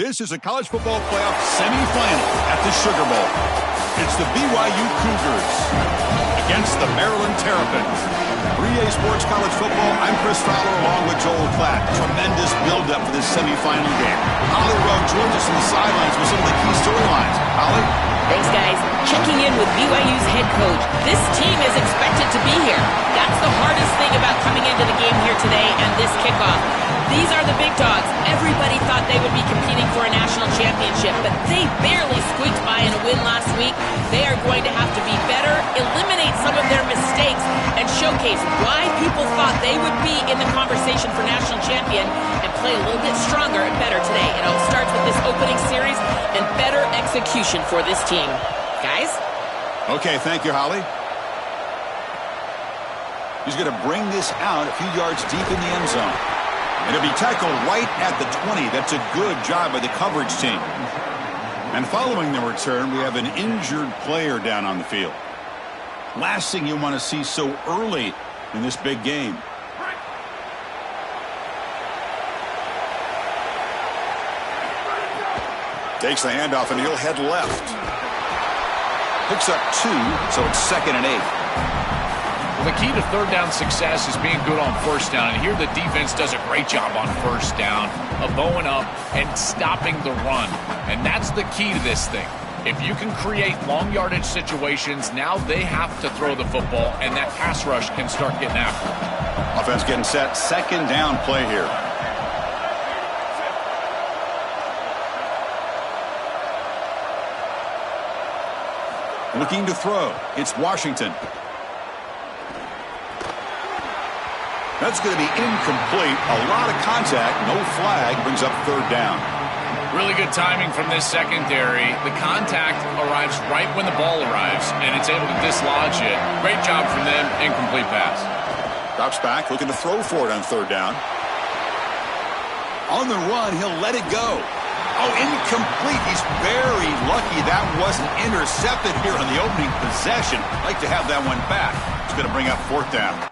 This is a college football playoff semifinal at the Sugar Bowl. It's the BYU Cougars against the Maryland Terrapins. 3A Sports College Football, I'm Chris Fowler along with Joel Klatt. Tremendous build-up for this semifinal game. Holly Rowe joins us on the sidelines with some of the key storylines. Holly? Thanks, guys. Checking in with BYU's head coach. This team is expected to be here. That's the hardest thing about coming into the game here today and this kickoff. These are the big dogs. Everybody thought they would be competing for a national championship, but they barely squeaked by in a win last week. They are going to have to be better, eliminate some of their mistakes, and showcase why people thought they would be in the conversation for national champion and play a little bit stronger and better today. It all starts with this opening series and better execution for this team. Guys? Okay, thank you, Holly. He's going to bring this out a few yards deep in the end zone. And it'll be tackled right at the 20. That's a good job by the coverage team. And following the return, we have an injured player down on the field. Last thing you want to see so early in this big game. Takes the handoff and he'll head left. Picks up 2, so it's 2nd and 8. Well, the key to third down success is being good on first down. And here the defense does a great job on first down of bowing up and stopping the run. And that's the key to this thing. If you can create long yardage situations, now they have to throw the football, and that pass rush can start getting after them. Offense getting set. 2nd down play here. Looking to throw. It's Washington. That's going to be incomplete. A lot of contact. No flag. Brings up 3rd down. Really good timing from this secondary. The contact arrives right when the ball arrives, and it's able to dislodge it. Great job from them. Incomplete pass. Drops back. Looking to throw for it on 3rd down. On the run, he'll let it go. Oh, incomplete. He's very lucky that wasn't intercepted here on the opening possession. Like to have that one back. It's going to bring up 4th down.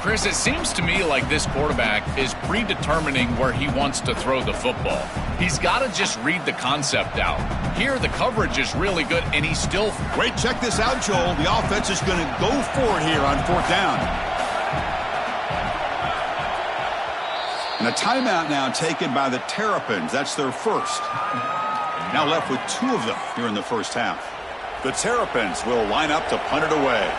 Chris, it seems to me like this quarterback is predetermining where he wants to throw the football. He's got to just read the concept out. Here, the coverage is really good, and he's still... Wait, check this out, Joel. The offense is going to go for it here on 4th down. And a timeout now taken by the Terrapins. That's their first. Now left with 2 of them here in the first half. The Terrapins will line up to punt it away.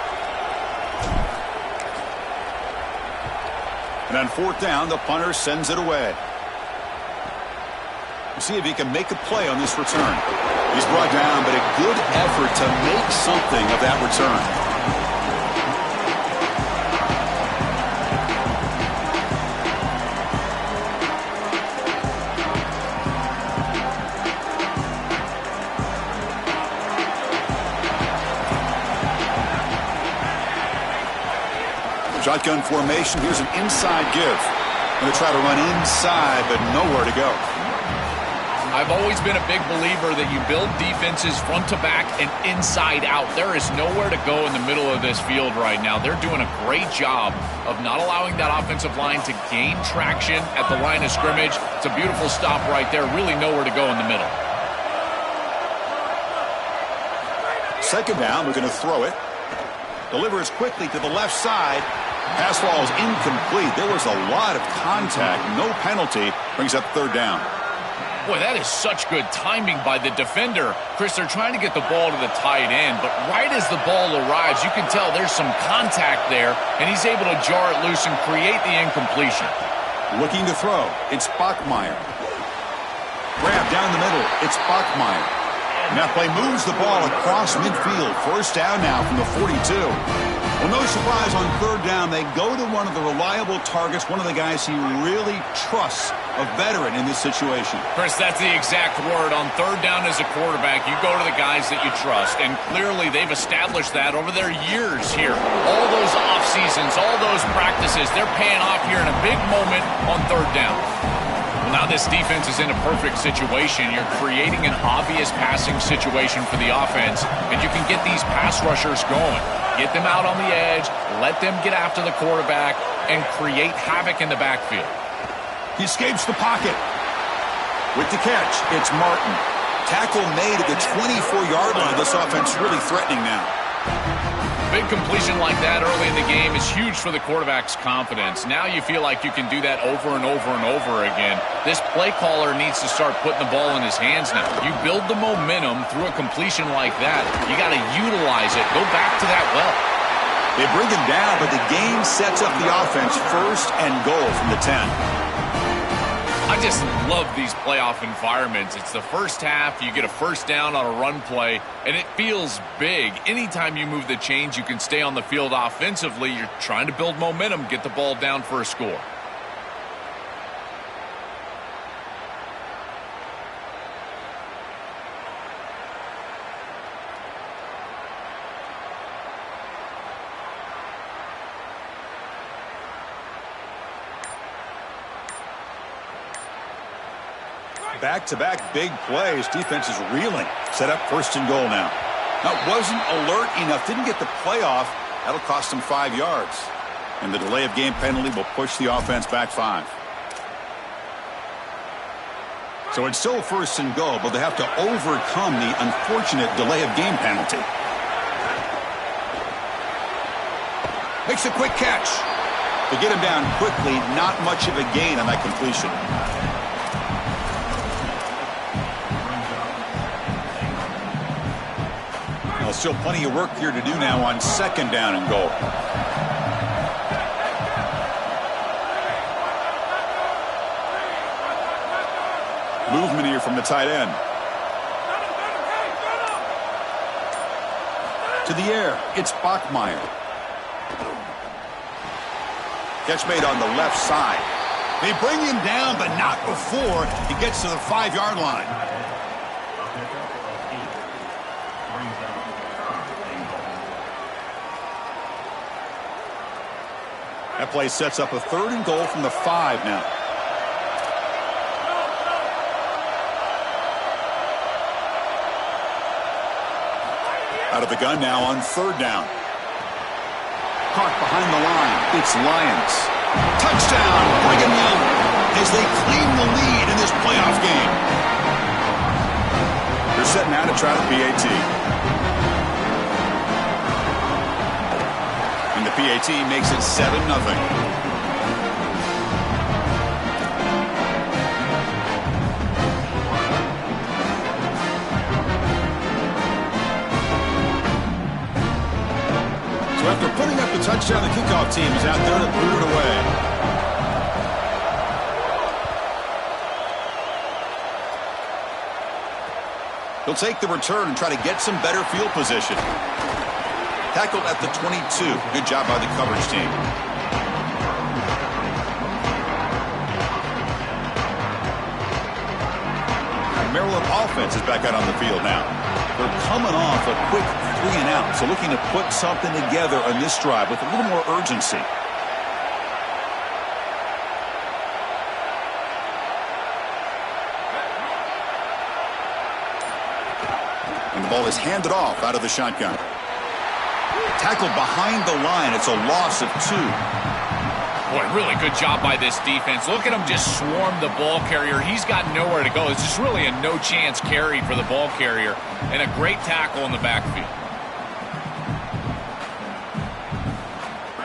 And on 4th down, the punter sends it away. We'll see if he can make a play on this return. He's brought down, but a good effort to make something of that return. Shotgun formation. Here's an inside give. Going to try to run inside, but nowhere to go. I've always been a big believer that you build defenses front to back and inside out. There is nowhere to go in the middle of this field right now. They're doing a great job of not allowing that offensive line to gain traction at the line of scrimmage. It's a beautiful stop right there. Really nowhere to go in the middle. 2nd down. We're going to throw it. Delivers quickly to the left side. Pass ball is incomplete. There was a lot of contact. No penalty. Brings up 3rd down. Boy, that is such good timing by the defender. Chris, they're trying to get the ball to the tight end, but right as the ball arrives, you can tell there's some contact there, and he's able to jar it loose and create the incompletion. Looking to throw. It's Bachmeier. Grab down the middle. It's Bachmeier. And that play moves the ball across midfield. First down now from the 42. Well, no surprise on third down. They go to one of the reliable targets, one of the guys he really trusts, a veteran in this situation. Chris, that's the exact word. On third down as a quarterback, you go to the guys that you trust. And clearly they've established that over their years here. All those off seasons, all those practices, they're paying off here in a big moment on third down. Well, now this defense is in a perfect situation. You're creating an obvious passing situation for the offense, and you can get these pass rushers going. Get them out on the edge, let them get after the quarterback, and create havoc in the backfield. He escapes the pocket. With the catch, it's Martin. Tackle made at the 24-yard line. This offense really threatening now. Big completion like that early in the game is huge for the quarterback's confidence. Now you feel like you can do that over and over and over again. This play caller needs to start putting the ball in his hands now. You build the momentum through a completion like that. You got to utilize it. Go back to that well. They bring him down, but the game sets up the offense first and goal from the 10. I just love these playoff environments. It's the first half, you get a first down on a run play, and it feels big. Anytime you move the chains, you can stay on the field offensively. You're trying to build momentum, get the ball down for a score. Back-to-back big plays. Defense is reeling. Set up first and goal now. Now, wasn't alert enough. Didn't get the play off. That'll cost him 5 yards. And the delay of game penalty will push the offense back 5. So it's still first and goal, but they have to overcome the unfortunate delay of game penalty. Makes a quick catch. To get him down quickly, not much of a gain on that completion. Still plenty of work here to do now on second down and goal. Movement here from the tight end. To the air, it's Bachmeier. Catch made on the left side. They bring him down, but not before he gets to the 5-yard line. That play sets up a third and goal from the 5 now. Out of the gun now on third down. Caught behind the line. It's Lions. Touchdown, Brigham Young, as they claim the lead in this playoff game. They're setting out to try the PAT. And the PAT makes it 7-0. So after putting up the touchdown, the kickoff team is out there to boot it away. He'll take the return and try to get some better field position. Tackled at the 22. Good job by the coverage team. The Maryland offense is back out on the field now. They're coming off a quick 3 and out, so looking to put something together on this drive with a little more urgency. And the ball is handed off out of the shotgun. Tackled behind the line. It's a loss of 2. Boy, really good job by this defense. Look at him just swarm the ball carrier. He's got nowhere to go. It's just really a no-chance carry for the ball carrier, and a great tackle in the backfield.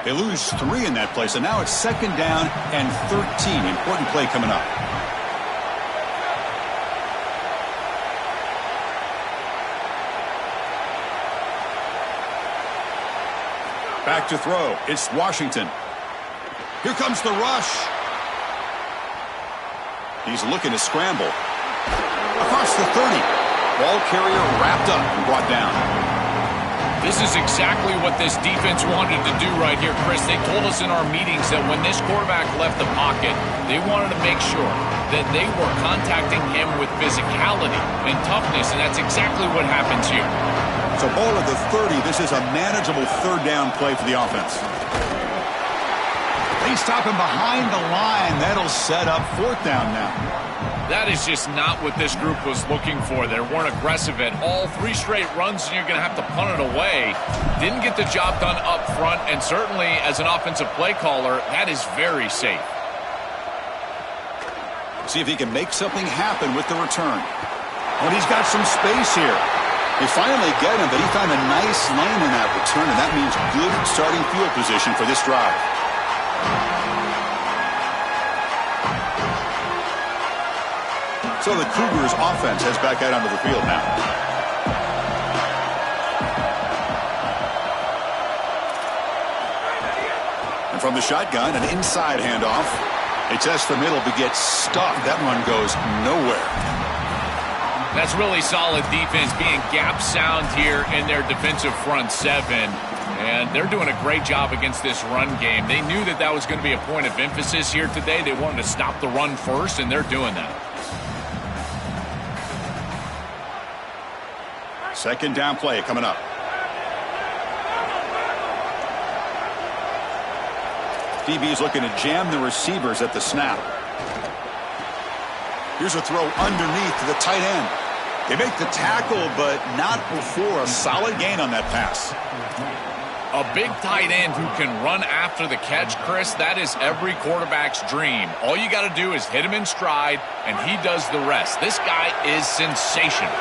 They lose 3 in that play, so now it's second down and 13. Important play coming up. Back to throw. It's Washington. Here comes the rush. He's looking to scramble. Across the 30. Ball carrier wrapped up and brought down. This is exactly what this defense wanted to do right here, Chris. They told us in our meetings that when this quarterback left the pocket, they wanted to make sure that they were contacting him with physicality and toughness, and that's exactly what happens here. So ball at the 30. This is a manageable third down play for the offense. They stop him behind the line. That'll set up fourth down now. That is just not what this group was looking for. They weren't aggressive at all. 3 straight runs, and you're going to have to punt it away. Didn't get the job done up front, and certainly as an offensive play caller, that is very safe. See if he can make something happen with the return. But he's got some space here. They finally get him, but he found a nice lane in that return, and that means good starting field position for this drive. So the Cougars offense heads back out onto the field now. And from the shotgun, an inside handoff. They test the middle but get stuffed. That run goes nowhere. That's really solid defense, being gap sound here in their defensive front seven. And they're doing a great job against this run game. They knew that that was going to be a point of emphasis here today. They wanted to stop the run first, and they're doing that. Second down play coming up. DB's looking to jam the receivers at the snap. Here's a throw underneath to the tight end. They make the tackle, but not before a solid gain on that pass. A big tight end who can run after the catch, Chris, that is every quarterback's dream. All you got to do is hit him in stride, and he does the rest. This guy is sensational.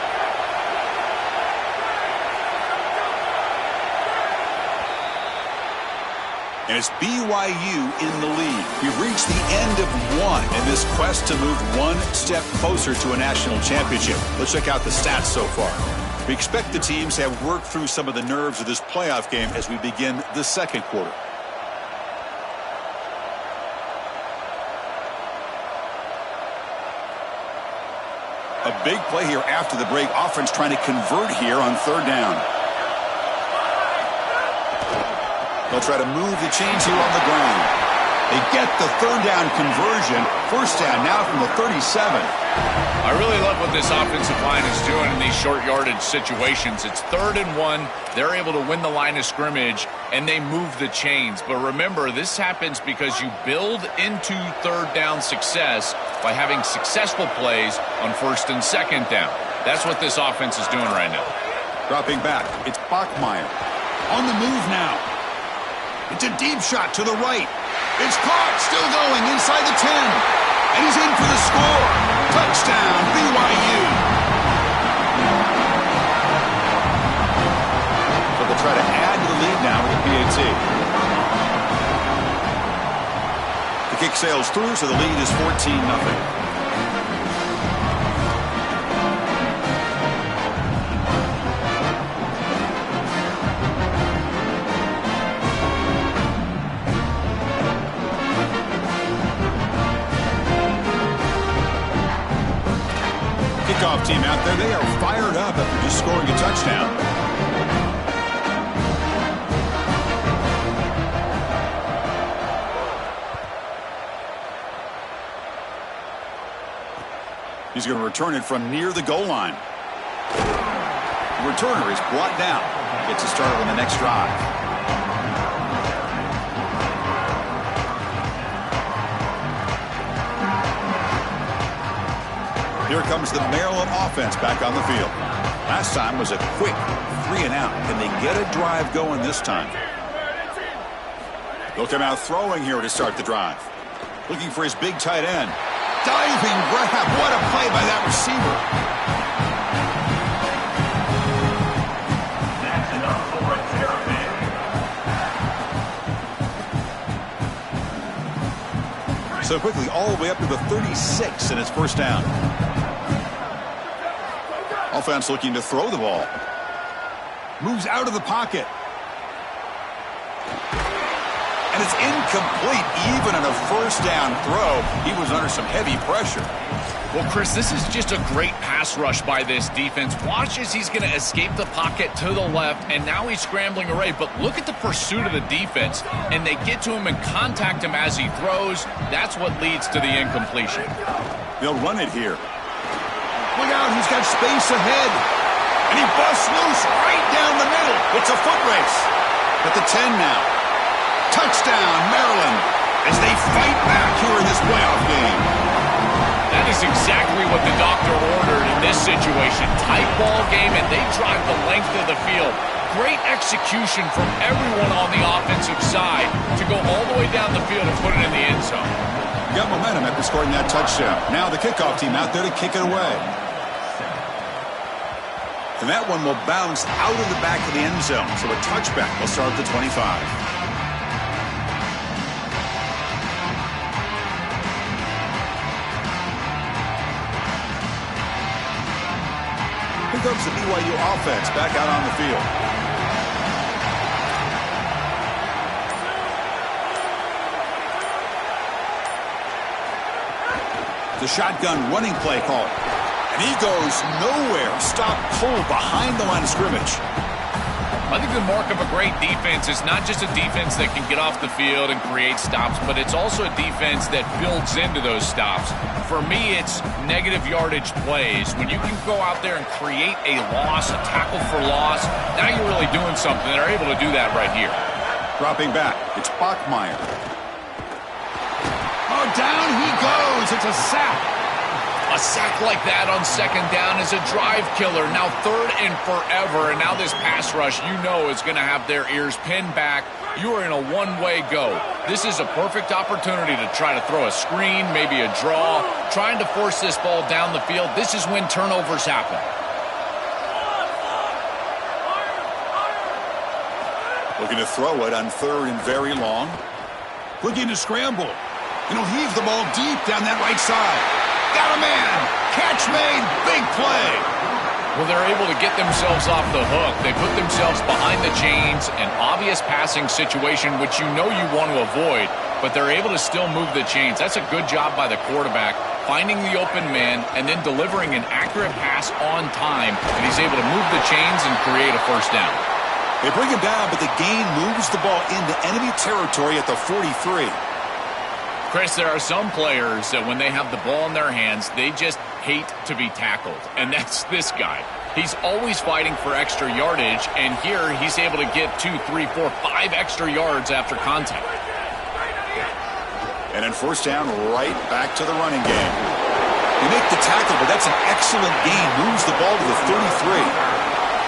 And it's BYU in the lead. We've reached the end of one in this quest to move one step closer to a national championship. Let's check out the stats so far. We expect the teams to have worked through some of the nerves of this playoff game as we begin the second quarter. A big play here after the break. Offense trying to convert here on third down. They'll try to move the chains here on the ground. They get the third down conversion. First down now from the 37. I really love what this offensive line is doing in these short yardage situations. It's 3rd and 1. They're able to win the line of scrimmage, and they move the chains. But remember, this happens because you build into third down success by having successful plays on first and second down. That's what this offense is doing right now. Dropping back, it's Bachmeier. On the move now. It's a deep shot to the right. It's caught, still going inside the 10. And he's in for the score. Touchdown, BYU. So they'll try to add to the lead now with the PAT. The kick sails through, so the lead is 14-0. Kickoff team out there, they are fired up after just scoring a touchdown. He's going to return it from near the goal line. The returner is brought down. Gets us started on the next drive. Here comes the Maryland offense back on the field. Last time was a quick 3-and-out. Can they get a drive going this time? They'll come out throwing here to start the drive. Looking for his big tight end. Diving grab. What a play by that receiver. So quickly all the way up to the 36, and it's first down. Offense looking to throw the ball. Moves out of the pocket. And it's incomplete. Even on a first down throw, he was under some heavy pressure. Well, Chris, this is just a great pass rush by this defense. Watch as he's going to escape the pocket to the left, and now he's scrambling away. But look at the pursuit of the defense, and they get to him and contact him as he throws. That's what leads to the incompletion. They'll run it here. Look out, he's got space ahead. And he busts loose right down the middle. It's a foot race. At the 10 now. Touchdown, Maryland, as they fight back here in this playoff game. That is exactly what the doctor ordered in this situation. Tight ball game, and they drive the length of the field. Great execution from everyone on the offensive side to go all the way down the field and put it in the end zone. Got momentum after scoring that touchdown. Now the kickoff team out there to kick it away. And that one will bounce out of the back of the end zone. So a touchback will start at the 25. Here comes the BYU offense back out on the field. The shotgun running play call. And he goes nowhere. Stop pull behind the line of scrimmage. I think the mark of a great defense is not just a defense that can get off the field and create stops, but it's also a defense that builds into those stops. For me, it's negative yardage plays. When you can go out there and create a loss, a tackle for loss, now you're really doing something. They're able to do that right here. Dropping back, it's Bachmeier. Oh, down he goes. It's a sack. A sack like that on second down is a drive killer. Now third and forever, and now this pass rush, you know, is going to have their ears pinned back. You are in a one-way go. This is a perfect opportunity to try to throw a screen, maybe a draw, trying to force this ball down the field. This is when turnovers happen. Looking to throw it on third and very long. Looking to scramble. Heave the ball deep down that right side. Got a man. Catch made. Big play. Well, they're able to get themselves off the hook. They put themselves behind the chains, an obvious passing situation, which you know you want to avoid, but they're able to still move the chains. That's a good job by the quarterback, finding the open man and then delivering an accurate pass on time, and he's able to move the chains and create a first down. They bring him down, but the gain moves the ball into enemy territory at the 43. Chris, there are some players that when they have the ball in their hands, they just hate to be tackled. And that's this guy. He's always fighting for extra yardage, and here he's able to get 2, 3, 4, 5 extra yards after contact. And then first down, right back to the running game. They make the tackle, but that's an excellent gain. Moves the ball to the 33.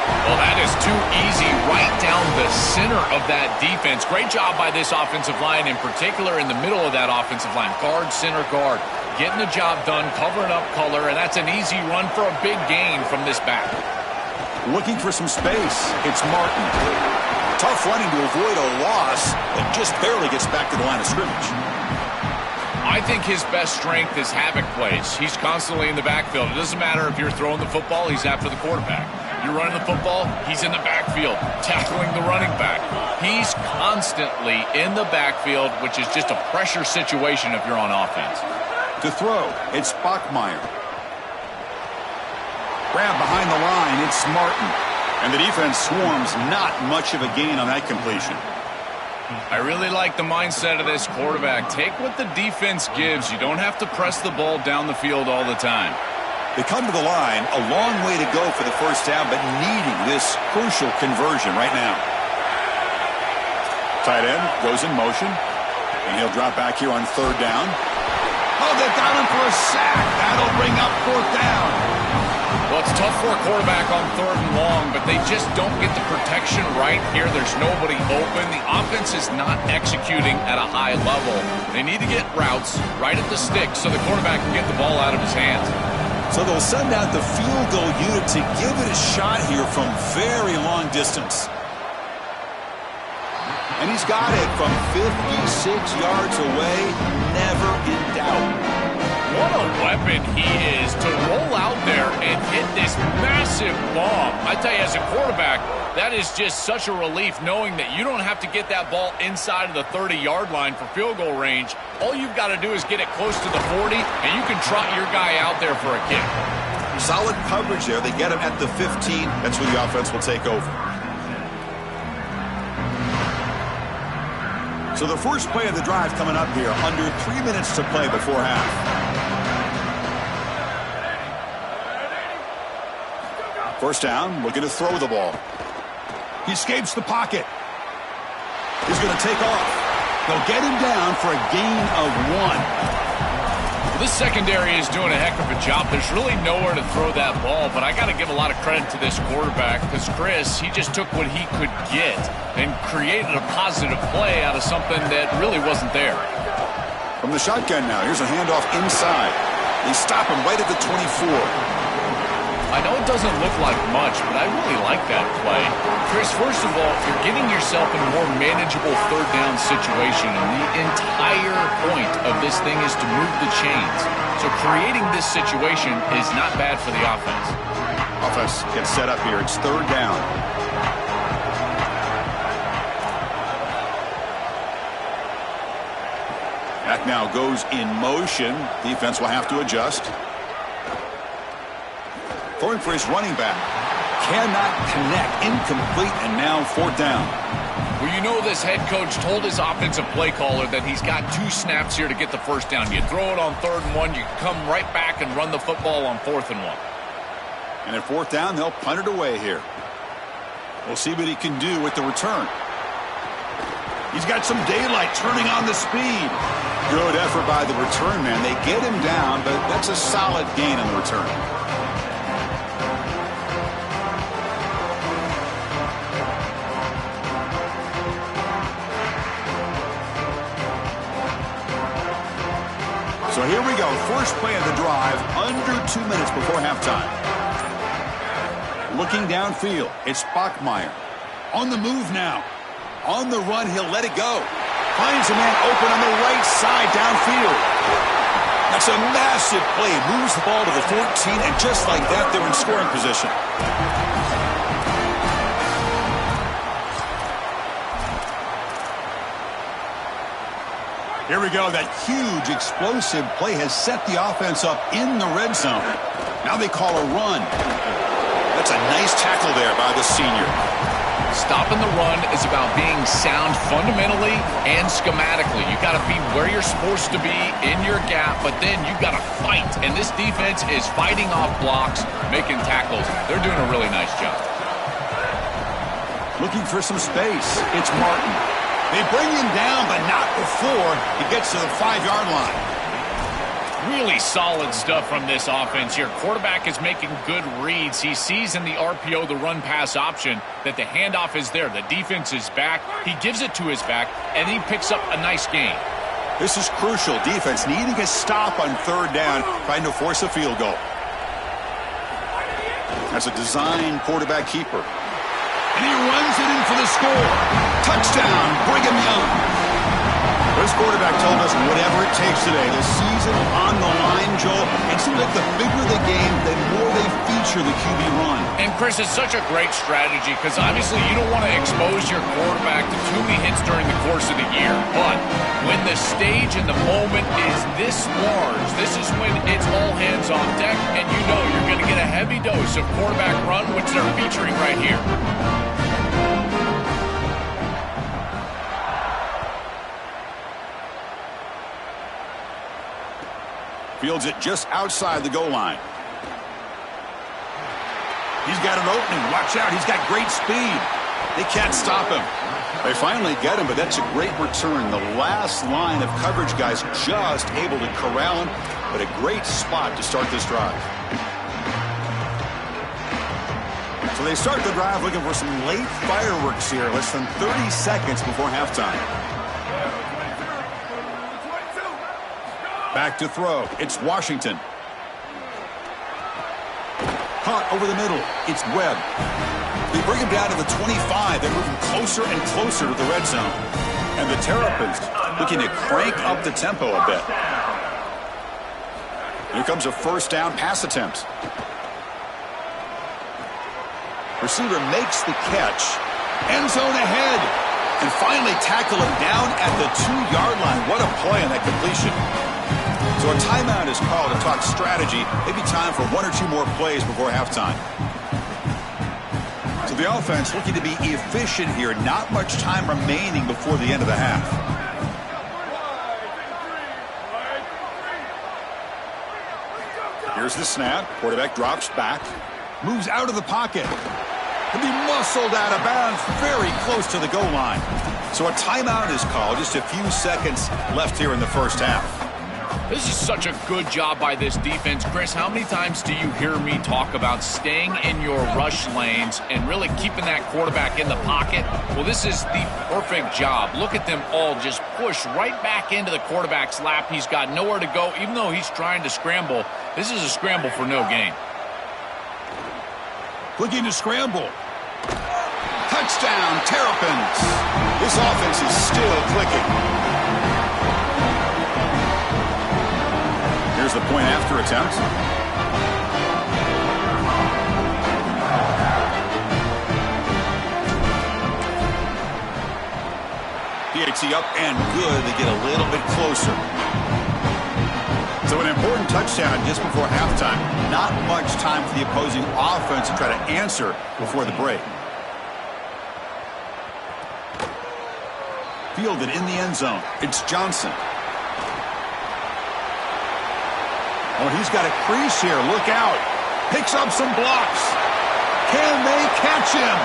Well, that is too easy right down the center of that defense. Great job by this offensive line, in particular in the middle of that offensive line. Guard, center, guard. Getting the job done, covering up color, and that's an easy run for a big gain from this back. Looking for some space. It's Martin. Tough running to avoid a loss, but just barely gets back to the line of scrimmage. I think his best strength is havoc plays. He's constantly in the backfield. It doesn't matter if you're throwing the football, he's after the quarterback. You're running the football, he's in the backfield, tackling the running back. He's constantly in the backfield, which is just a pressure situation if you're on offense. To throw, it's Bachmeier. Grab behind the line, it's Martin. And the defense swarms, not much of a gain on that completion. I really like the mindset of this quarterback. Take what the defense gives. You don't have to press the ball down the field all the time. They come to the line, a long way to go for the first down, but needing this crucial conversion right now. Tight end goes in motion, and he'll drop back here on third down. Oh, they got him for a sack. That'll bring up fourth down. Well, it's tough for a quarterback on third and long, but they just don't get the protection right here. There's nobody open. The offense is not executing at a high level. They need to get routes right at the stick so the quarterback can get the ball out of his hands. So they'll send out the field goal unit to give it a shot here from very long distance. And he's got it from 56 yards away, never in doubt. What a weapon he is to roll out there and hit this massive bomb. I tell you, as a quarterback, that is just such a relief knowing that you don't have to get that ball inside of the 30-yard line for field goal range. All you've got to do is get it close to the 40, and you can trot your guy out there for a kick. Solid coverage there. They get him at the 15. That's where the offense will take over. So the first play of the drive coming up here. Under 3 minutes to play before half. First down, looking to throw the ball. He escapes the pocket. He's going to take off. They'll get him down for a gain of 1. Well, this secondary is doing a heck of a job. There's really nowhere to throw that ball, but I got to give a lot of credit to this quarterback because Chris, he just took what he could get and created a positive play out of something that really wasn't there. From the shotgun now, here's a handoff inside. They stop him right at the 24. I know it doesn't look like much, but I really like that play. Chris, first of all, you're getting yourself in a more manageable third down situation, and the entire point of this thing is to move the chains. So creating this situation is not bad for the offense. Offense gets set up here. It's third down. Back now goes in motion. Defense will have to adjust. Throwing for his running back. Cannot connect. Incomplete, and now fourth down. Well, you know this head coach told his offensive play caller that he's got 2 snaps here to get the first down. You throw it on 3rd and 1, you come right back and run the football on 4th and 1. And at fourth down, they'll punt it away here. We'll see what he can do with the return. He's got some daylight turning on the speed. Good effort by the return man. They get him down, but that's a solid gain on the return. So here we go. First play of the drive, under 2 minutes before halftime. Looking downfield, it's Bachmeier. On the move now. On the run, he'll let it go. Finds a man open on the right side downfield. That's a massive play. Moves the ball to the 14, and just like that, they're in scoring position. Here we go. That huge, explosive play has set the offense up in the red zone. Now they call a run. That's a nice tackle there by the senior. Stopping the run is about being sound fundamentally and schematically. You got to be where you're supposed to be in your gap, but then you got to fight. And this defense is fighting off blocks, making tackles. They're doing a really nice job. Looking for some space. It's Martin. They bring him down, but not before he gets to the 5-yard line. Really solid stuff from this offense here. Quarterback is making good reads. He sees in the RPO, the run-pass option, that the handoff is there. The defense is back. He gives it to his back, and he picks up a nice gain. This is crucial. Defense needing a stop on third down, trying to force a field goal. That's a design quarterback keeper. And he runs it in for the score. Touchdown, Brigham Young. This quarterback told us whatever it takes today. The season on the line, Joel. It seems like the bigger the game, the more they feature the QB run. And, Chris, it's such a great strategy because obviously you don't want to expose your quarterback to too many hits during the course of the year. But when the stage and the moment is this large, this is when it's all hands on deck, and you know you're going to get a heavy dose of quarterback run, which they're featuring right here. Fields it just outside the goal line. He's got an opening. Watch out. He's got great speed. They can't stop him. They finally get him, but that's a great return. The last line of coverage guys just able to corral him, but a great spot to start this drive. So they start the drive looking for some late fireworks here. Less than 30 seconds before halftime. Back to throw. It's Washington. Caught over the middle. It's Webb. They bring him down to the 25. They're moving closer and closer to the red zone. And the Terrapins looking to crank up the tempo a bit. Here comes a first down pass attempt. Receiver makes the catch. End zone ahead. And finally tackle him down at the 2-yard line. What a play on that completion. So a timeout is called to talk strategy. Maybe time for 1 or 2 more plays before halftime. So the offense looking to be efficient here. Not much time remaining before the end of the half. Here's the snap. Quarterback drops back. Moves out of the pocket. And be muscled out of bounds very close to the goal line. So a timeout is called. Just a few seconds left here in the first half. This is such a good job by this defense. Chris, how many times do you hear me talk about staying in your rush lanes and really keeping that quarterback in the pocket? Well, this is the perfect job. Look at them all just push right back into the quarterback's lap. He's got nowhere to go. Even though he's trying to scramble, this is a scramble for no gain. Looking to scramble. Touchdown, Terrapins. This offense is still clicking. Here's the point after attempt. PAT up and good. They get a little bit closer. So an important touchdown just before halftime. Not much time for the opposing offense to try to answer before the break. Fielded in the end zone. It's Johnson. Oh, he's got a crease here. Look out. Picks up some blocks. Can they catch him?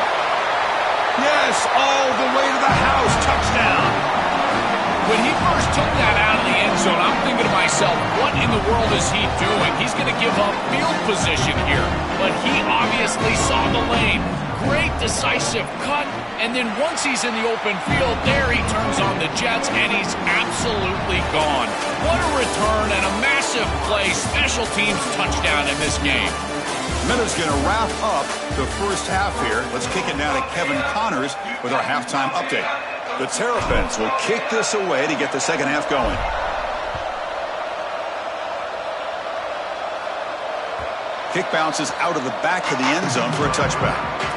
Yes, all the way to the house. Touchdown. When he first took that out of the end zone, I'm thinking to myself, what in the world is he doing? He's going to give up field position here. But he obviously saw the lane. Great decisive cut. And then once he's in the open field, there he turns on the Jets, and he's absolutely gone. What a return and a massive play. Special teams touchdown in this game. Minutes going to wrap up the first half here. Let's kick it now to Kevin Connors with our halftime update. The Terrapins will kick this away to get the second half going. Kick bounces out of the back of the end zone for a touchback.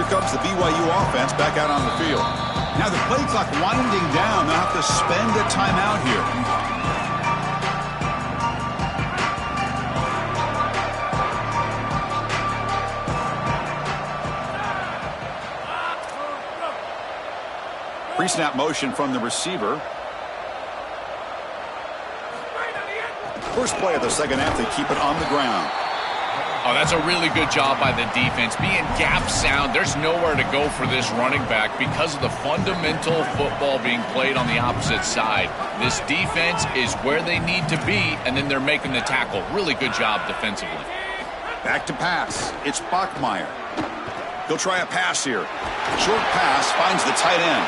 Comes the BYU offense back out on the field. Now the play clock winding down. They'll have to spend a timeout here. Pre-snap motion from the receiver. First play of the second half, they keep it on the ground. Oh, that's a really good job by the defense. Being gap sound, there's nowhere to go for this running back because of the fundamental football being played on the opposite side. This defense is where they need to be, and then they're making the tackle. Really good job defensively. Back to pass. It's Bachmeier. He'll try a pass here. Short pass finds the tight end.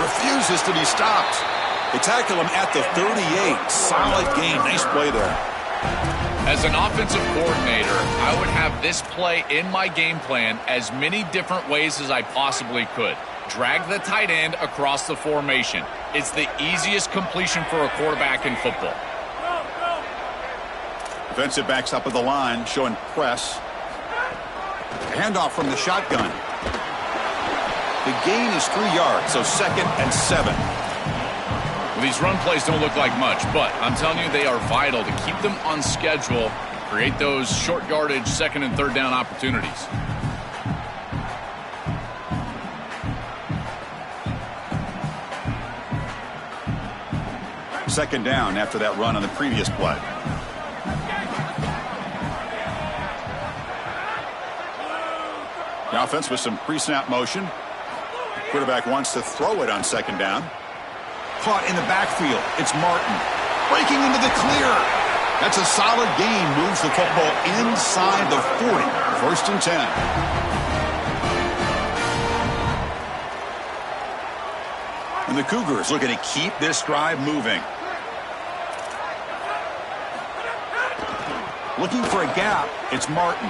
Refuses to be stopped. They tackle him at the 38. Solid game. Nice play there. As an offensive coordinator, I would have this play in my game plan as many different ways as I possibly could. Drag the tight end across the formation. It's the easiest completion for a quarterback in football. Defensive backs up at the line, showing press. Handoff from the shotgun. The gain is 3 yards, so 2nd and 7. These run plays don't look like much, but I'm telling you they are vital to keep them on schedule, create those short yardage 2nd and 3rd down opportunities. Second down after that run on the previous play. The offense with some pre-snap motion. Quarterback wants to throw it on second down. Caught in the backfield. It's Martin. Breaking into the clear. That's a solid gain. Moves the football inside the 40. 1st and 10. And the Cougars looking to keep this drive moving. Looking for a gap, it's Martin.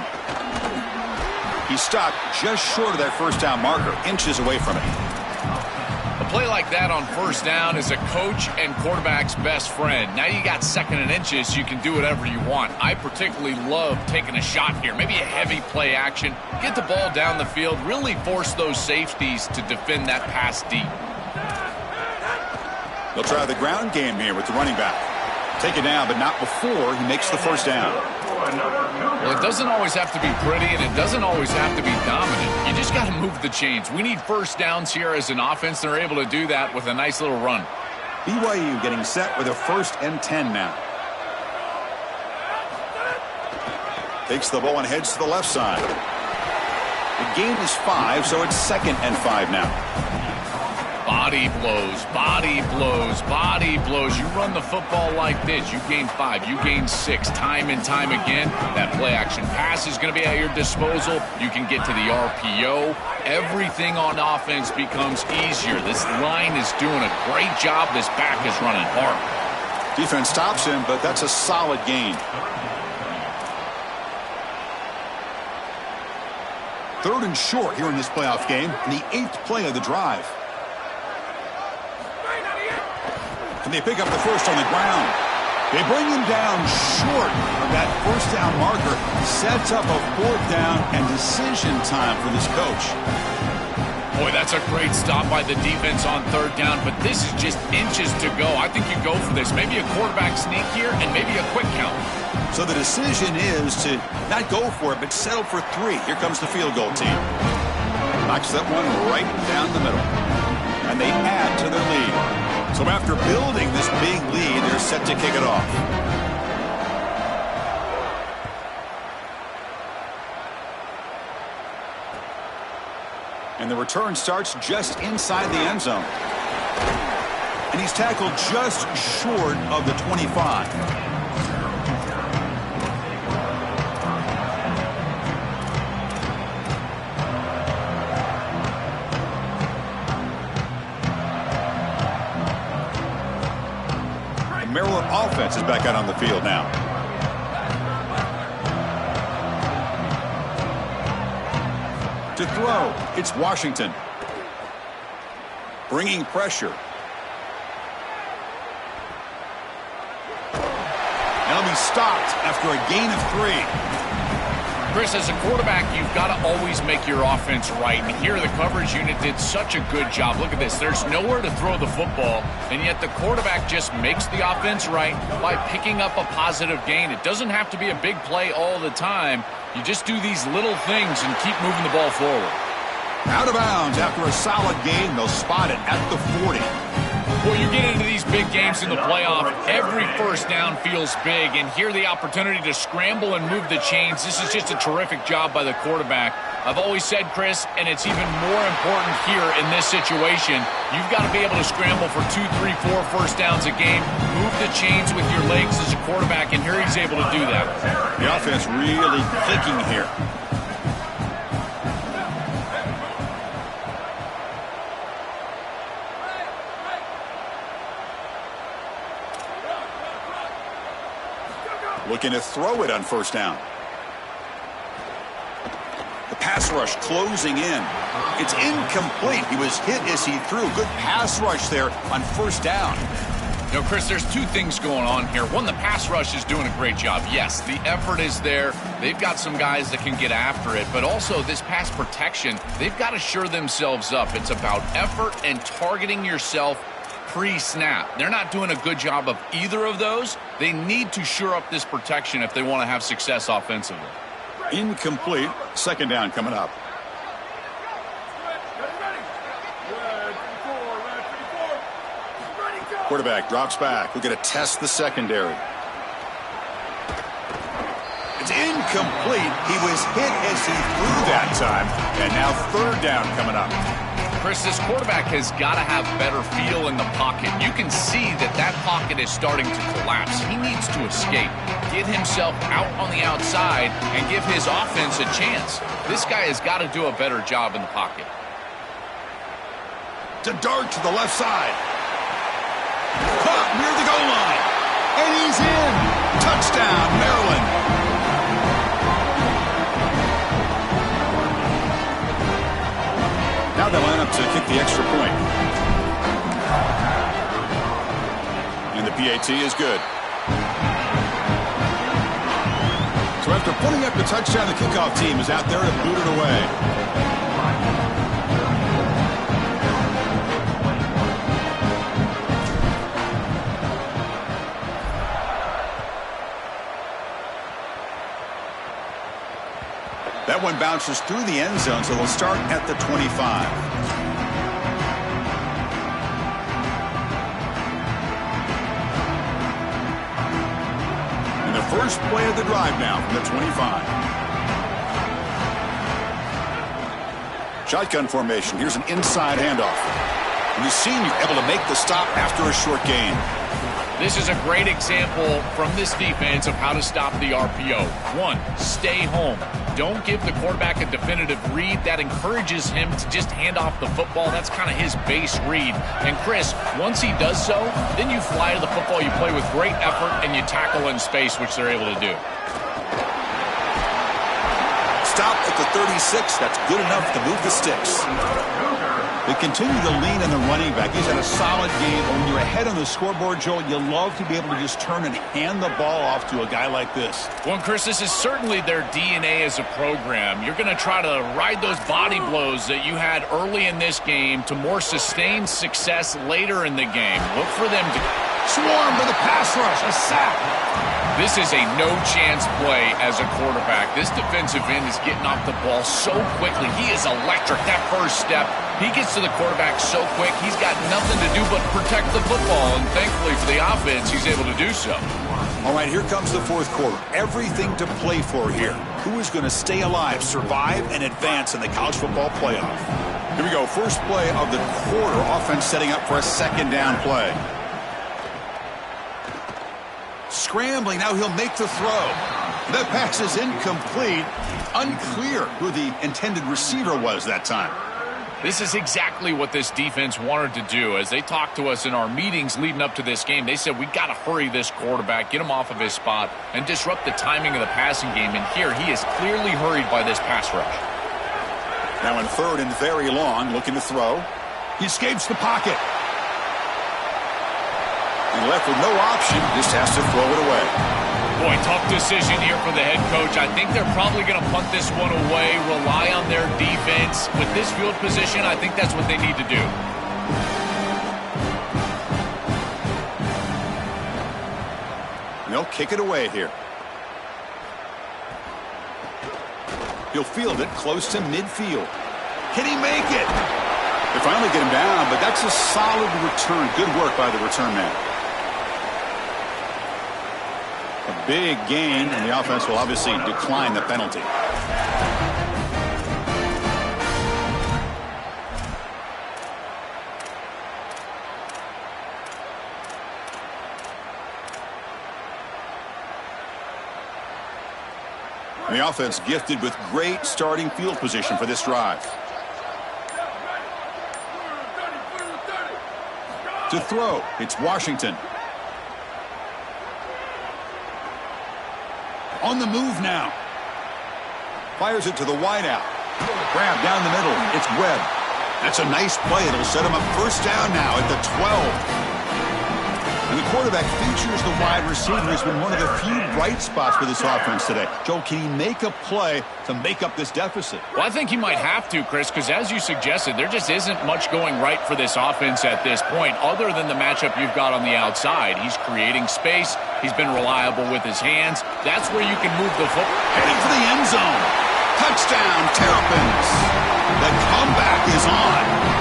He's stopped just short of that first down marker, inches away from it. A play like that on first down is a coach and quarterback's best friend. Now you got second and inches, you can do whatever you want. I particularly love taking a shot here, maybe a heavy play action, get the ball down the field, really force those safeties to defend that pass deep. They'll try the ground game here with the running back. Take it down, but not before he makes the first down. Well, it doesn't always have to be pretty, and it doesn't always have to be dominant. You just got to move the chains. We need first downs here as an offense. They're able to do that with a nice little run. BYU getting set with a 1st and 10 now. Takes the ball and heads to the left side. The gain is 5, so it's 2nd and 5 now. Body blows, body blows, body blows. You run the football like this, you gain 5, you gain 6, time and time again. That play action pass is going to be at your disposal. You can get to the RPO. Everything on offense becomes easier. This line is doing a great job. This back is running hard. Defense stops him, but that's a solid gain. 3rd and short here in this playoff game, and the 8th play of the drive. And they pick up the first on the ground. They bring him down short of that first down marker. Sets up a 4th down and decision time for this coach. Boy, that's a great stop by the defense on 3rd down, but this is just inches to go. I think you go for this. Maybe a quarterback sneak here and maybe a quick count. So the decision is to not go for it, but settle for 3. Here comes the field goal team. Knocks that one right down the middle. And they add to their lead. So after building this big lead, they're set to kick it off. And the return starts just inside the end zone. And he's tackled just short of the 25. Maryland offense is back out on the field now. To throw, it's Washington. Bringing pressure. And he'll be stopped after a gain of 3. Chris, as a quarterback, you've got to always make your offense right. And here the coverage unit did such a good job. Look at this. There's nowhere to throw the football, and yet the quarterback just makes the offense right by picking up a positive gain. It doesn't have to be a big play all the time. You just do these little things and keep moving the ball forward. Out of bounds after a solid gain. They'll spot it at the 40. Well, you get into these big games in the playoff, every first down feels big, and here the opportunity to scramble and move the chains. This is just a terrific job by the quarterback. I've always said, Chris, and it's even more important here in this situation, you've got to be able to scramble for 2, 3, 4 first downs a game, move the chains with your legs as a quarterback, and here he's able to do that. The offense really clicking here. Looking to throw it on first down. The pass rush closing in. It's incomplete. He was hit as he threw. Good pass rush there on first down. You know, Chris, there's 2 things going on here. One, the pass rush is doing a great job. Yes, the effort is there. They've got some guys that can get after it. But also this pass protection, they've got to shore themselves up. It's about effort and targeting yourself pre-snap. They're not doing a good job of either of those. They need to shore up this protection if they want to have success offensively. Incomplete. 2nd down coming up. Quarterback drops back. We're going to test the secondary. It's incomplete. He was hit as he threw that time. And now 3rd down coming up. Chris, this quarterback has got to have better feel in the pocket. You can see that that pocket is starting to collapse. He needs to escape, get himself out on the outside, and give his offense a chance. This guy has got to do a better job in the pocket. to dart to the left side. Caught near the goal line. And he's in. Touchdown, Maryland. Now they line up to kick the extra point. And the PAT is good. So after putting up the touchdown, the kickoff team is out there to boot it away. That one bounces through the end zone, so they'll start at the 25. And the first play of the drive now from the 25. Shotgun formation. Here's an inside handoff. And the senior able to make the stop after a short gain. This is a great example from this defense of how to stop the RPO. One, stay home. Don't give the quarterback a definitive read. That encourages him to just hand off the football. That's kind of his base read. And Chris, once he does so, then you fly to the football, you play with great effort, and you tackle in space, which they're able to do. Stop at the 36. That's good enough to move the sticks. They continue to lean on the running back. He's had a solid game. But when you're ahead on the scoreboard, Joel, you love to be able to just turn and hand the ball off to a guy like this. Well, Chris, this is certainly their DNA as a program. You're going to try to ride those body blows that you had early in this game to more sustained success later in the game. Look for them to swarm to the pass rush, a sack. This is a no-chance play as a quarterback. This defensive end is getting off the ball so quickly. He is electric. That first step, he gets to the quarterback so quick, he's got nothing to do but protect the football. And thankfully for the offense, he's able to do so. All right, here comes the fourth quarter. Everything to play for here. Who is going to stay alive, survive, and advance in the college football playoff? Here we go. First play of the quarter. Offense setting up for a second down play. Scrambling, now he'll make the throw. That pass is incomplete. Unclear who the intended receiver was that time. This is exactly what this defense wanted to do. As they talked to us in our meetings leading up to this game, they said, we got to hurry this quarterback, get him off of his spot, and disrupt the timing of the passing game. And here, he is clearly hurried by this pass rush. Now in third and very long, looking to throw. He escapes the pocket. And left with no option, just has to throw it away. Boy, tough decision here for the head coach. I think they're probably going to punt this one away, rely on their defense. With this field position, I think that's what they need to do. They'll kick it away here. He'll field it close to midfield. Can he make it? They finally get him down, but that's a solid return. Good work by the return man. A big gain, and the offense will obviously decline the penalty. And the offense gifted with great starting field position for this drive. To throw, it's Washington. On the move now. Fires it to the wideout. Grab down the middle. It's Webb. That's a nice play. It'll set him up first down now at the 12. And the quarterback features the wide receiver. Has been one of the few bright spots for this offense today. Joe, can he make a play to make up this deficit? Well, I think he might have to, Chris, because as you suggested, there just isn't much going right for this offense at this point, other than the matchup you've got on the outside. He's creating space. He's been reliable with his hands. That's where you can move the football. Heading for the end zone. Touchdown, Terrapins. The comeback is on.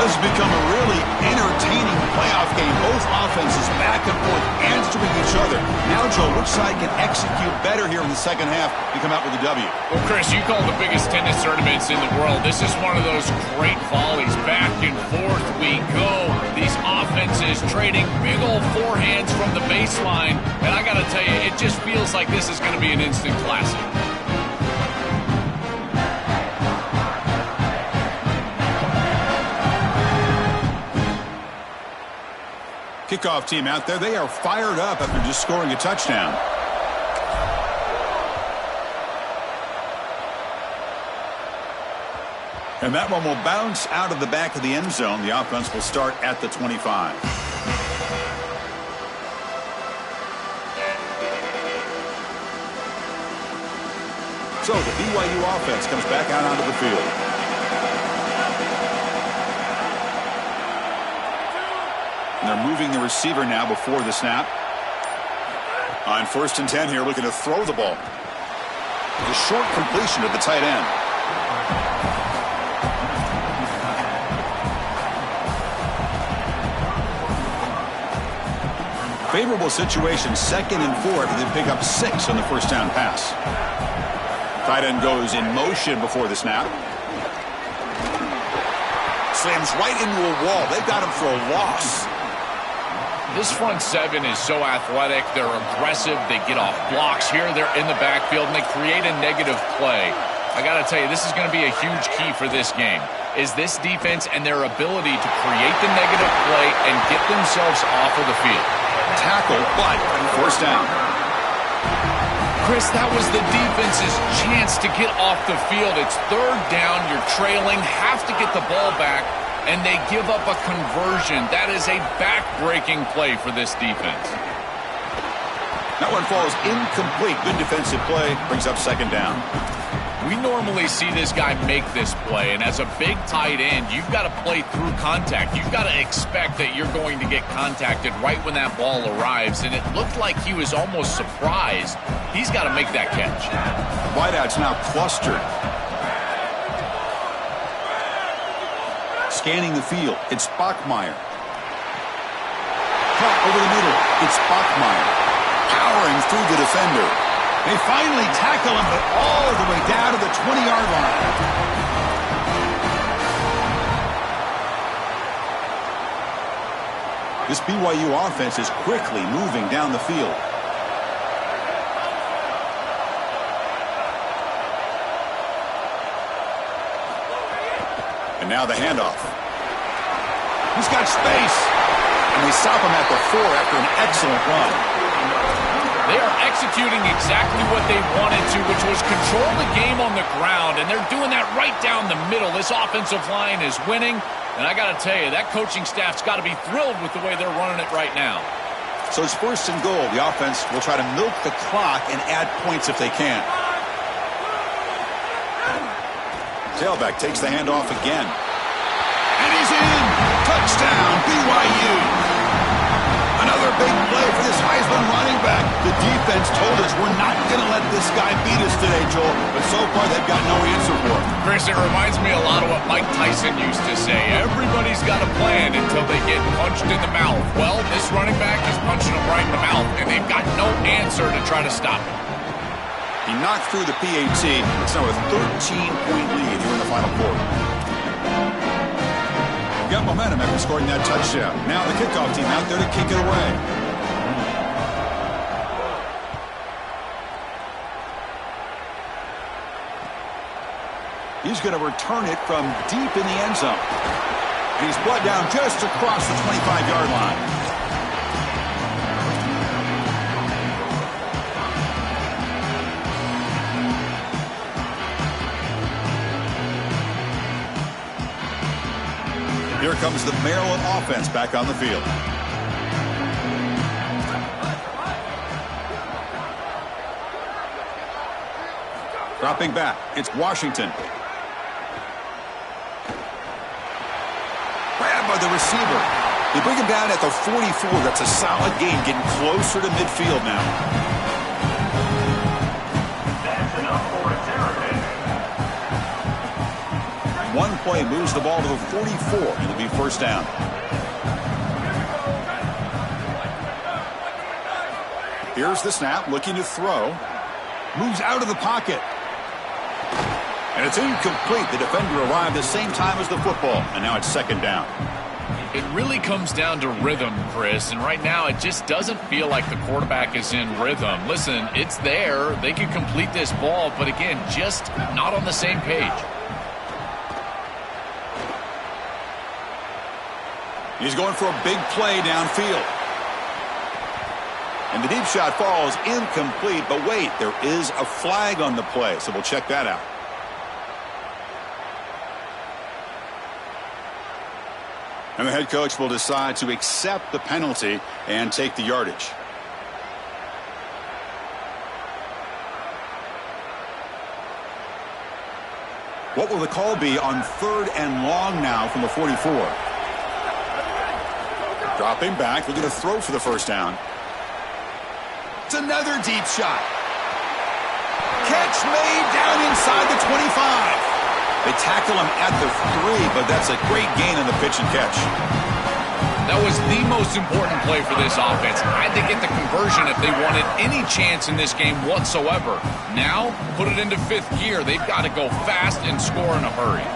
This has become a really entertaining playoff game. Both offenses back and forth, answering each other. Now, Joe, which side can execute better here in the second half to come out with a W? Well, Chris, you call the biggest tennis tournaments in the world. This is one of those great volleys. Back and forth we go. These offenses trading big old forehands from the baseline. And I got to tell you, it just feels like this is going to be an instant classic. Kickoff team out there, they are fired up after just scoring a touchdown. And that one will bounce out of the back of the end zone. The offense will start at the 25. So the BYU offense comes back out onto the field. And they're moving the receiver now before the snap. On 1st and 10 here, looking to throw the ball. The short completion to the tight end. Favorable situation, 2nd and 4 after they pick up 6 on the first down pass. Tight end goes in motion before the snap. Slams right into a wall. They've got him for a loss. This front seven is so athletic. They're aggressive. They get off blocks here. They're in the backfield, and they create a negative play. I got to tell you, this is going to be a huge key for this game, is this defense and their ability to create the negative play and get themselves off of the field. Tackle, but 1st down. Chris, that was the defense's chance to get off the field. It's 3rd down. You're trailing, have to get the ball back, and they give up a conversion. That is a back-breaking play for this defense. That one falls incomplete. Good defensive play. Brings up 2nd down. We normally see this guy make this play, and as a big tight end, you've got to play through contact. You've got to expect that you're going to get contacted right when that ball arrives, and it looked like he was almost surprised. He's got to make that catch. Wideout's now clustered. Scanning the field, it's Bachmeier. Caught over the middle, it's Bachmeier. Powering through the defender. They finally tackle him, but all the way down to the 20-yard line. This BYU offense is quickly moving down the field. And now the handoff. He's got space. And they stop him at the 4 after an excellent run. They are executing exactly what they wanted to, which was control the game on the ground, and they're doing that right down the middle. This offensive line is winning, and I got to tell you, that coaching staff's got to be thrilled with the way they're running it right now. So it's 1st and goal. The offense will try to milk the clock and add points if they can. Tailback takes the handoff again. And he's in! Touchdown, BYU! Another big play for this Heisman running back. The defense told us we're not going to let this guy beat us today, Joel. But so far, they've got no answer for him. Chris, it reminds me a lot of what Mike Tyson used to say. Everybody's got a plan until they get punched in the mouth. Well, this running back is punching them right in the mouth, and they've got no answer to try to stop him. He knocked through the PAT. It's now a 13-point lead here in the final quarter. Got momentum after scoring that touchdown. Now the kickoff team out there to kick it away. He's going to return it from deep in the end zone. And he's brought down just across the 25-yard line. Here comes the Maryland offense back on the field. Dropping back, it's Washington. Grabbed by the receiver. They bring him down at the 44. That's a solid gain, getting closer to midfield now. That's enough for a Terrapin. One play moves the ball to the 44. It'll be 1st down. Here's the snap, looking to throw. Moves out of the pocket. And it's incomplete. The defender arrived the same time as the football. And now it's 2nd down. It really comes down to rhythm, Chris, and right now it just doesn't feel like the quarterback is in rhythm. Listen, it's there. They can complete this ball, but again, just not on the same page. He's going for a big play downfield. And the deep shot falls incomplete, but wait, there is a flag on the play, so we'll check that out. And the head coach will decide to accept the penalty and take the yardage. What will the call be on 3rd and long now from the 44? Dropping back, looking to throw for the first down. It's another deep shot. Catch made down inside the 25. They tackle him at the 3, but that's a great gain on the pitch and catch. That was the most important play for this offense. Had to get the conversion if they wanted any chance in this game whatsoever. Now, put it into 5th gear. They've got to go fast and score in a hurry.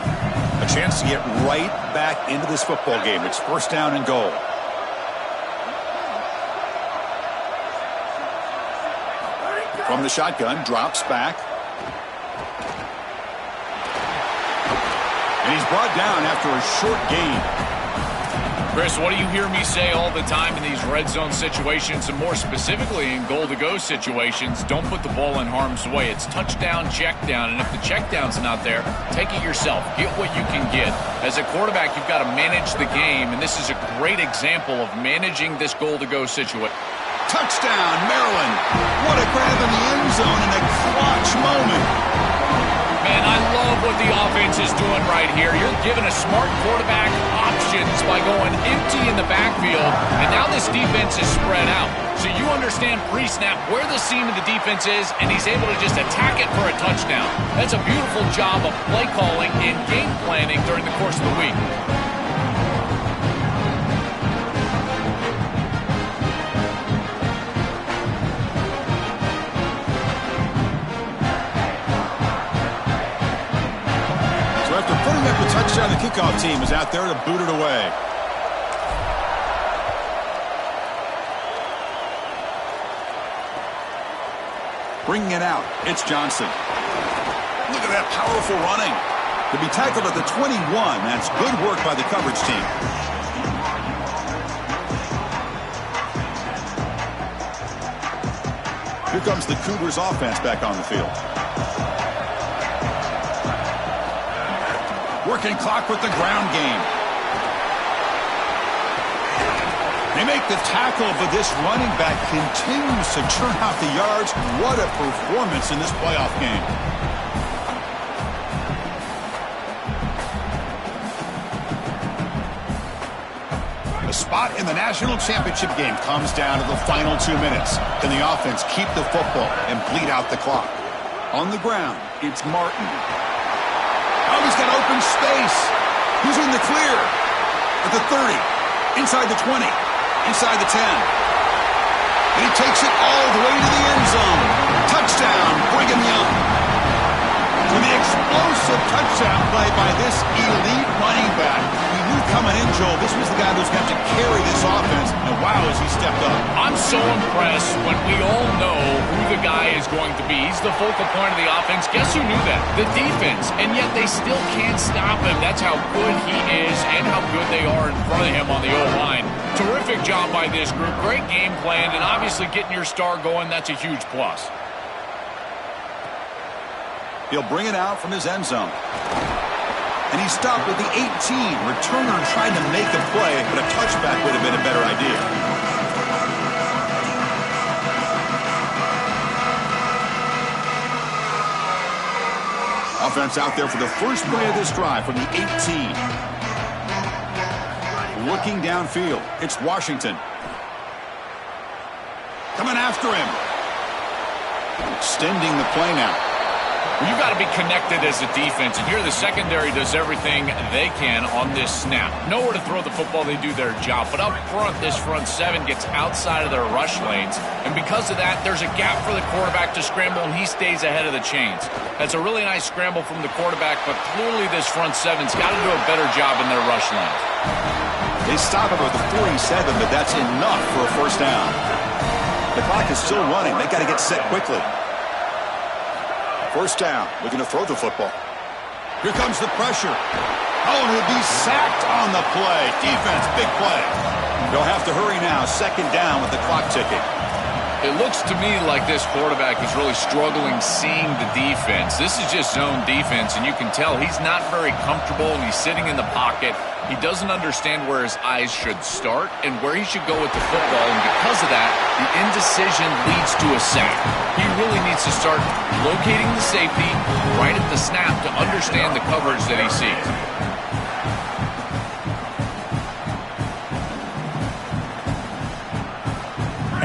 A chance to get right back into this football game. It's 1st down and goal. From the shotgun, drops back. And he's brought down after a short gain. Chris, what do you hear me say all the time in these red zone situations, and more specifically in goal-to-go situations? Don't put the ball in harm's way. It's touchdown, check down, and if the check down's not there, take it yourself. Get what you can get. As a quarterback, you've got to manage the game, and this is a great example of managing this goal-to-go situation. Touchdown, Maryland. What a grab in the end zone in a clutch moment. Man, I love what the offense is doing right here. You're giving a smart quarterback options by going empty in the backfield, and now this defense is spread out. So you understand pre-snap where the seam of the defense is, and he's able to just attack it for a touchdown. That's a beautiful job of play calling and game planning during the course of the week. The touchdown, the kickoff team is out there to boot it away. Bringing it out, it's Johnson. Look at that powerful running. To be tackled at the 21, that's good work by the coverage team. Here comes the Cougars offense back on the field. Working clock with the ground game. They make the tackle, but this running back continues to churn out the yards. What a performance in this playoff game. The spot in the national championship game comes down to the final 2 minutes. Can the offense keep the football and bleed out the clock? On the ground, it's Martin. Oh, he's got open space. Who's in the clear? At the 30, inside the 20, inside the 10. And he takes it all the way to the end zone. Touchdown, Brigham Young. To the explosive touchdown play by this elite running back. We knew coming in, Joel, this was the guy who's got to carry this offense. And wow, has he stepped up. I'm so impressed when we all know who the guy is going to be. He's the focal point of the offense. Guess who knew that? The defense. And yet they still can't stop him. That's how good he is and how good they are in front of him on the O-line. Terrific job by this group. Great game plan, and obviously getting your star going, that's a huge plus. He'll bring it out from his end zone. And he stopped with the 18. Returner trying to make a play, but a touchback would have been a better idea. Offense out there for the first play of this drive from the 18. Looking downfield, it's Washington. Coming after him. Extending the play now. You've got to be connected as a defense, and here the secondary does everything they can on this snap. Nowhere to throw the football, they do their job. But up front, this front seven gets outside of their rush lanes, and because of that, there's a gap for the quarterback to scramble, and he stays ahead of the chains. That's a really nice scramble from the quarterback, but clearly this front seven's got to do a better job in their rush lanes. They stop him at the 47, but that's enough for a first down. The clock is still running. They got to get set quickly. First down, looking to throw the football. Here comes the pressure. Oh, and he'll be sacked on the play. Defense, big play. They'll have to hurry now. Second down with the clock ticking. It looks to me like this quarterback is really struggling seeing the defense. This is just zone defense, and you can tell he's not very comfortable, and he's sitting in the pocket. He doesn't understand where his eyes should start and where he should go with the football, and because of that, the indecision leads to a sack. He really needs to start locating the safety right at the snap to understand the coverage that he sees.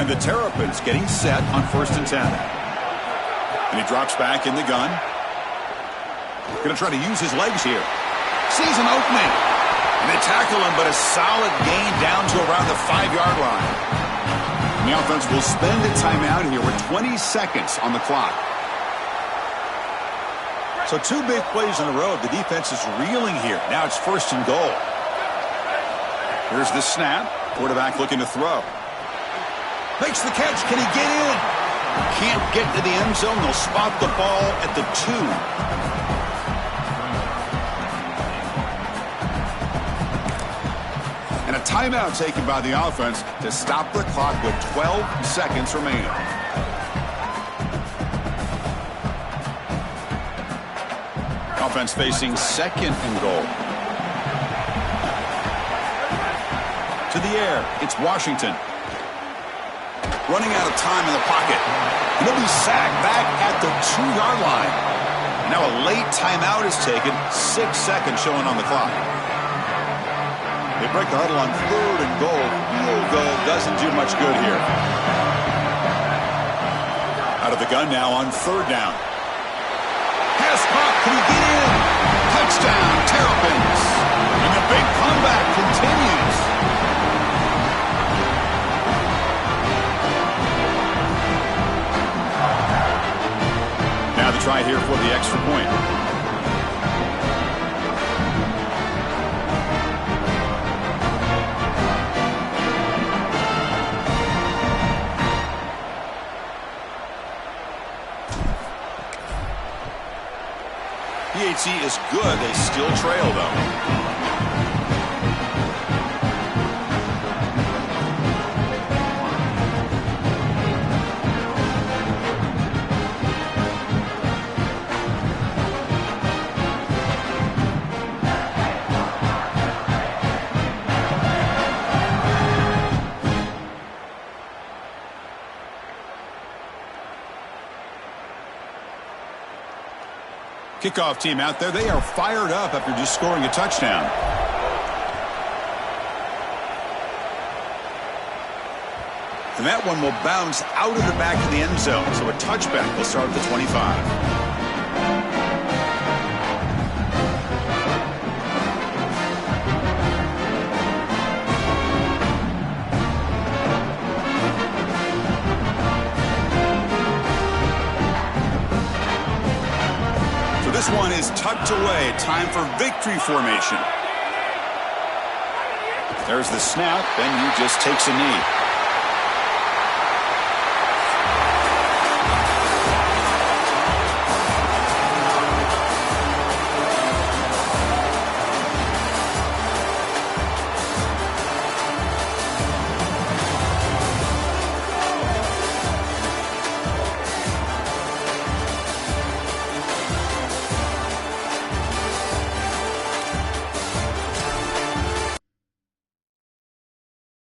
And the Terrapins getting set on 1st and 10. And he drops back in the gun. Going to try to use his legs here. Sees an opening. And they tackle him, but a solid gain down to around the 5-yard line. And the offense will spend a timeout here with 20 seconds on the clock. So 2 big plays in a row. The defense is reeling here. Now it's 1st and goal. Here's the snap. Quarterback looking to throw. Makes the catch. Can he get in? Can't get to the end zone. They'll spot the ball at the 2. And a timeout taken by the offense to stop the clock with 12 seconds remaining. Offense facing 2nd and goal. To the air. It's Washington. Running out of time in the pocket. And he'll be sacked back at the 2-yard line. And now a late timeout is taken. 6 seconds showing on the clock. They break the huddle on 3rd and goal. Field goal doesn't do much good here. Out of the gun now on 3rd down. Pass caught. Can he get in? Touchdown, Terrapins. And the big comeback continues. Try here for the extra point. PHC is good. They still trail, though. Kickoff team out there. They are fired up after just scoring a touchdown. And that one will bounce out of the back of the end zone. So a touchback will start at the 25. This one is tucked away. Time for victory formation. There's the snap, and he just takes a knee.